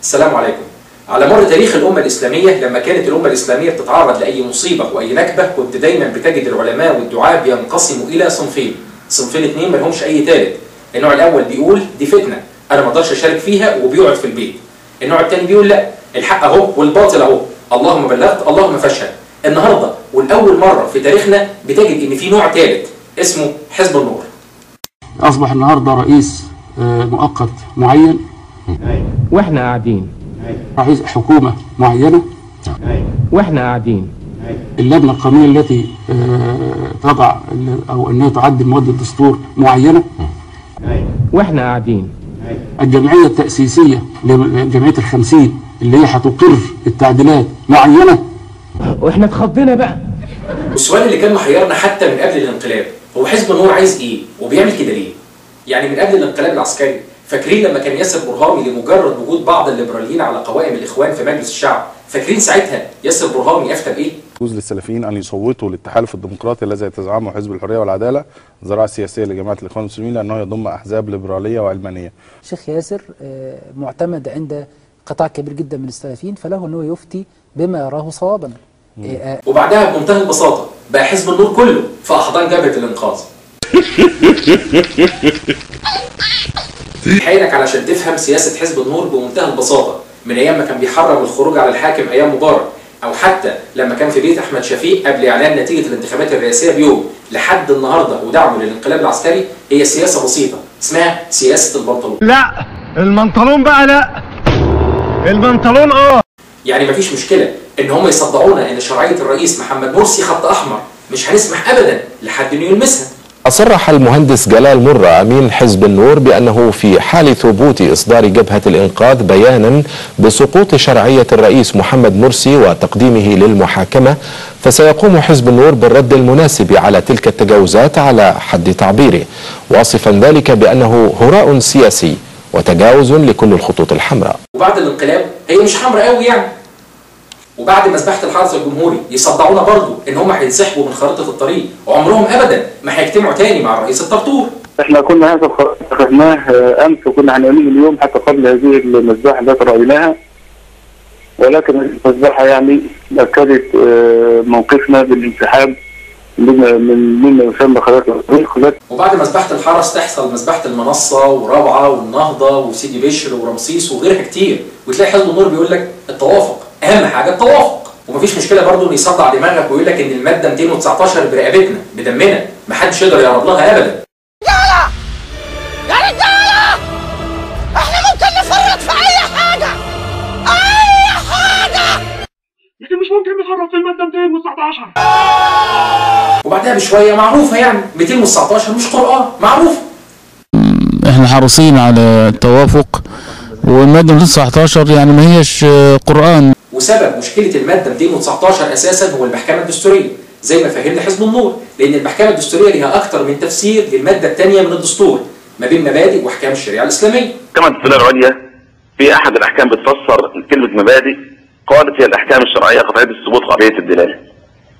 السلام عليكم. على مر تاريخ الأمة الإسلامية لما كانت الأمة الإسلامية بتتعرض لأي مصيبة وأي نكبة كنت دايما بتجد العلماء والدعاة بينقسموا إلى صنفين اتنين مالهمش أي تالت. النوع الأول بيقول دي فتنة أنا ما اقدرش أشارك فيها وبيقعد في البيت. النوع الثاني بيقول لا، الحق أهو والباطل أهو، اللهم بلغت اللهم فاشهد. النهارده والأول مرة في تاريخنا بتجد إن في نوع ثالث اسمه حزب النور. أصبح النهارده رئيس مؤقت معين، واحنا قاعدين رئيس حكومة معينة، واحنا قاعدين اللجنة القانونية التي تضع أو أنها تعدل مواد الدستور معينة، واحنا قاعدين الجمعية التأسيسية لجمعية ال50 اللي هي هتقر التعديلات معينة. واحنا اتخضينا بقى. والسؤال اللي كان محيرنا حتى من قبل الانقلاب هو حزب النور عايز ايه وبيعمل كده ليه؟ يعني من قبل الانقلاب العسكري فاكرين لما كان ياسر برهامي لمجرد وجود بعض الليبراليين على قوائم الاخوان في مجلس الشعب، فاكرين ساعتها ياسر برهامي افتى بايه؟ يجوز للسلفيين ان يصوتوا للتحالف الديمقراطي الذي يتزعمه حزب الحريه والعداله الذراع السياسيه لجماعه الاخوان المسلمين لانه يضم احزاب ليبراليه وعلمانيه. الشيخ ياسر معتمد عند قطاع كبير جدا من السلفيين، فله انه يفتي بما يراه صوابا. وبعدها بمنتهى البساطه بقى حزب النور كله في احضان جبهه الانقاذ. حينك علشان تفهم سياسه حزب النور بمنتهى البساطه من ايام ما كان بيحرم الخروج على الحاكم ايام مبارك، او حتى لما كان في بيت احمد شفيق قبل اعلان نتيجه الانتخابات الرئاسيه بيوم لحد النهارده ودعمه للانقلاب العسكري، هي سياسه بسيطه اسمها سياسه البنطلون. لا البنطلون بقى، لا البنطلون يعني مفيش مشكله ان هم يصدعونا ان شرعيه الرئيس محمد مرسي خط احمر مش هنسمح ابدا لحد انه يلمسها. صرح المهندس جلال مرة أمين حزب النور بأنه في حال ثبوت إصدار جبهة الإنقاذ بيانا بسقوط شرعية الرئيس محمد مرسي وتقديمه للمحاكمة فسيقوم حزب النور بالرد المناسب على تلك التجاوزات على حد تعبيره، واصفا ذلك بأنه هراء سياسي وتجاوز لكل الخطوط الحمراء. وبعد الانقلاب هي مش حمراء قوي يعني، وبعد مذبحه الحرس الجمهوري يصدعونا برضه ان هم هينسحبوا من خريطه الطريق وعمرهم ابدا ما هيجتمعوا تاني مع الرئيس الطرطور. احنا كنا هذا القرار اتخذناه امس وكنا هنعمله اليوم حتى قبل هذه المذبحه التي رايناها، ولكن المذبحه يعني اكدت موقفنا بالانسحاب مما يسمى خريطه الطريق. وبعد مذبحه الحرس تحصل مذبحه المنصه ورابعه والنهضه وسيدي بشر ورمسيس وغيرها كتير، وتلاقي حزب النور بيقول لك التوافق، اهم حاجه التوافق. ومفيش مشكله برضه انه يصدع دماغك ويقول لك ان الماده 219 برقبتنا بدمنا محدش يقدر يقرب لها ابدا. رجاله يا رجاله احنا ممكن نفرط في اي حاجه، اي حاجه، لكن مش ممكن نفرط في الماده 219. وبعدها بشويه معروفه يعني 219 مش قران، معروفه. احنا حريصين على التوافق، والماده 219 يعني ما هيش قران. وسبب مشكله الماده 219 اساسا هو المحكمه الدستوريه زي ما فهمنا حزب النور، لان المحكمه الدستوريه ليها اكثر من تفسير للماده الثانيه من الدستور ما بين مبادئ واحكام الشريعه الاسلاميه. المحكمه الدستوريه العليا في احد الاحكام بتفسر كلمه مبادئ، قالت هي الاحكام الشرعيه قطعيه الثبوت قطعيه الدلاله.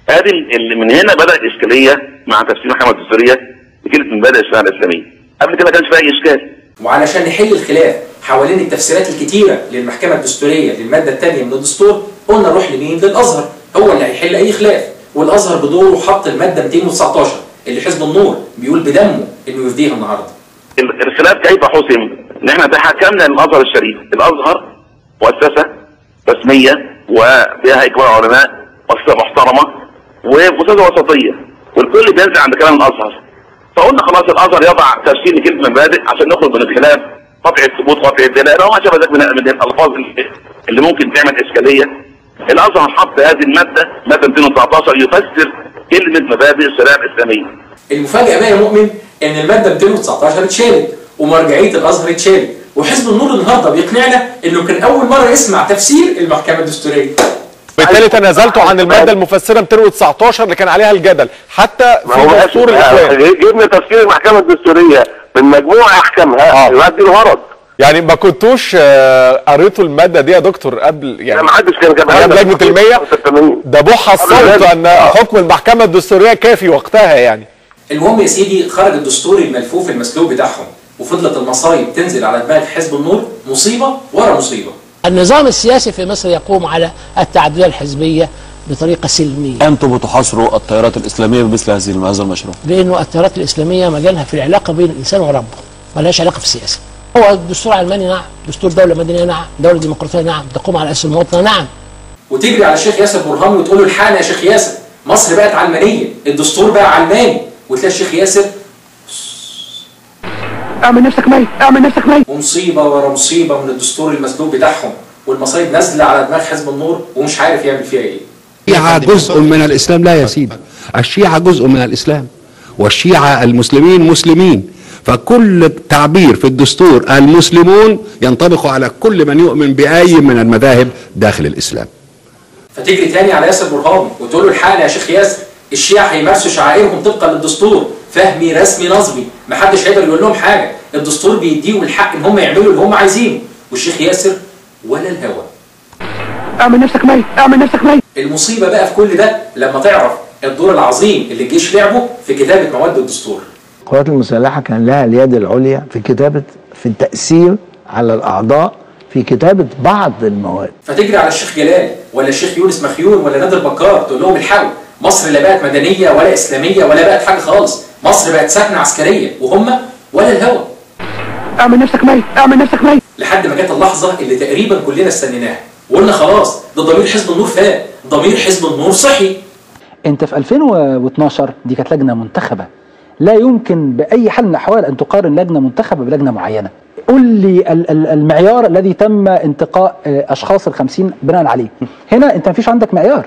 هذه اللي من هنا بدات الاشكاليه مع تفسير المحكمه الدستوريه لكلمه مبادئ الشريعه الاسلاميه. قبل كده ما كانش فيها اي اشكال. وعلشان نحل الخلاف حوالين التفسيرات الكتيره للمحكمه الدستوريه للماده الثانيه من الدستور قلنا نروح لمين؟ للازهر، هو اللي هيحل اي خلاف. والازهر بدوره حط الماده 219 اللي حزب النور بيقول بدمه انه يفديها النهارده. الخلاف كيف حسم؟ ان احنا تحكمنا للازهر الشريف، الازهر مؤسسه رسميه وفيها كبار علماء، مؤسسه محترمه ومؤسسه وسطيه، والكل بينزل عند كلام الازهر. فقلنا خلاص الازهر يضع تفسير لكلمه مبادئ عشان نخرج من الخلاف، قطع الثبوت قطع الدلاله وما شابه ذلك من الالفاظ اللي ممكن تعمل اشكاليه. الازهر حط هذه الماده 219 يفسر كلمه مبادئ الشريعه الاسلاميه. المفاجاه بقى يا مؤمن ان الماده 219 اتشالت ومرجعيه الازهر اتشالت، وحزب النور النهارده بيقنعنا انه كان اول مره يسمع تفسير المحكمه الدستوريه. بالتالي تنازلتوا عن الماده المفسره 219 اللي كان عليها الجدل حتى في دستور الاخوان. جبنا تفسير المحكمه الدستوريه من مجموع احكامها يؤدي الغرض. يعني ما كنتوش قريتوا الماده دي يا دكتور قبل؟ يعني ما حدش كان جابها لنا لجنه المية ده حصلت ان حكم المحكمه الدستوريه كافي وقتها يعني. المهم يا سيدي خرج الدستور الملفوف المسلوب بتاعهم وفضلت المصايب تنزل على دماغ حزب النور مصيبه ورا مصيبه. النظام السياسي في مصر يقوم على التعددية الحزبية بطريقة سلمية. أنتم بتحاصروا التيارات الإسلامية بمثل هذا المشروع؟ لأنه التيارات الإسلامية مجالها في العلاقة بين الإنسان وربه، ملهاش علاقة في السياسة. هو الدستور علماني نعم، دستور دولة مدنية نعم، دولة ديمقراطية نعم، تقوم على أساس المواطنة نعم. وتجري على الشيخ ياسر برهان وتقول له الحقنا يا شيخ ياسر، مصر بقت علمانية، الدستور بقى علماني، وتلاقي الشيخ ياسر اعمل نفسك ميت، اعمل نفسك ميت. ومصيبة ورا مصيبة من الدستور المسلوب بتاعهم، والمصايب نازلة على دماغ حزب النور ومش عارف يعمل فيها ايه. الشيعة جزء من الإسلام. لا يا سيدي، الشيعة جزء من الإسلام، والشيعة المسلمين مسلمين، فكل تعبير في الدستور المسلمون ينطبق على كل من يؤمن بأي من المذاهب داخل الإسلام. فتجري تاني على ياسر برهان وتقول له الحقنا يا شيخ ياسر، الشيعة هيمارسوا شعائرهم طبقا للدستور، فهمي رسمي نظمي، محدش هيقدر يقول لهم حاجة، الدستور بيديهم الحق ان هم يعملوا اللي هم عايزينه، والشيخ ياسر ولا الهوى. اعمل نفسك ميت، اعمل نفسك ميت. المصيبة بقى في كل ده لما تعرف الدور العظيم اللي الجيش لعبه في كتابة مواد الدستور. القوات المسلحة كان لها اليد العليا في التأثير على الأعضاء في كتابة بعض المواد. فتجري على الشيخ جلال ولا الشيخ يونس مخيون ولا نادر بكار تقول لهم الحقوا، مصر لا بقت مدنية ولا إسلامية ولا بقت حاجة خالص، مصر بقت سكنة عسكرية، وهم ولا الهوى. اعمل نفسك ميت، اعمل نفسك ميت. لحد ما جت اللحظة اللي تقريبا كلنا استنيناها وقلنا خلاص ده ضمير حزب النور فات، ضمير حزب النور صحي. انت في 2012 دي كانت لجنة منتخبة، لا يمكن بأي حال من الأحوال أن تقارن لجنة منتخبة بلجنة معينة. قل لي المعيار الذي تم انتقاء أشخاص ال50 بناء عليه. هنا أنت مفيش عندك معيار،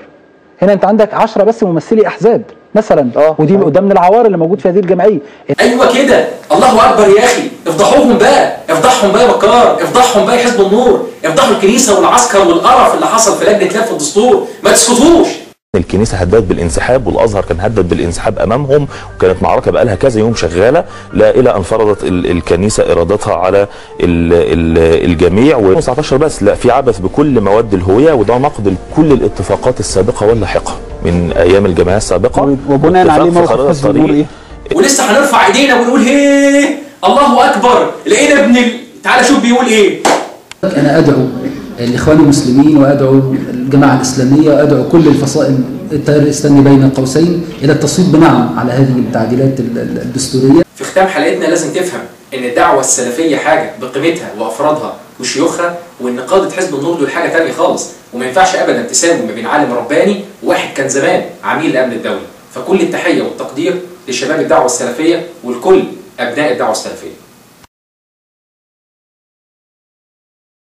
هنا أنت عندك 10 بس ممثلي أحزاب مثلا، ودي قدام العوار اللي موجود في هذه الجمعية. أيوة كده، الله أكبر يا أخي، افضحوهم بقى، افضحهم بقى يا بكار، افضحهم بقى يا حزب النور، افضحوا الكنيسة والعسكر والقرف اللي حصل في لجنة لف الدستور، ما تسكتوش. الكنيسة هددت بالانسحاب والأزهر كان هدد بالانسحاب أمامهم، وكانت معركة بقى لها كذا يوم شغالة، لا إلى أن فرضت الكنيسة إرادتها على الجميع. و19 بس لا، في عبث بكل مواد الهوية، وده نقد لكل الاتفاقات السابقة واللاحقة من أيام الجمعية السابقة، وبناء عليه موقف حزب النور إيه؟ ولسه هنرفع إيدينا ونقول هيه الله أكبر، لقينا تعالى شوف بيقول إيه. أنا أدعو الإخوان المسلمين وأدعو الجماعة الإسلامية وأدعو كل الفصائل التيار الإسلامي بين قوسين إلى التصويت بنعم على هذه التعديلات الدستورية. في ختام حلقتنا لازم تفهم إن الدعوة السلفية حاجة بقيمتها وأفرادها وشيوخها، وإن قادة حزب النور دول حاجة تانية خالص، وما ينفعش أبدا تساوي ما بين عالم رباني وواحد كان زمان عميل لأمن الدولة. فكل التحية والتقدير لشباب الدعوة السلفية ولكل أبناء الدعوة السلفية.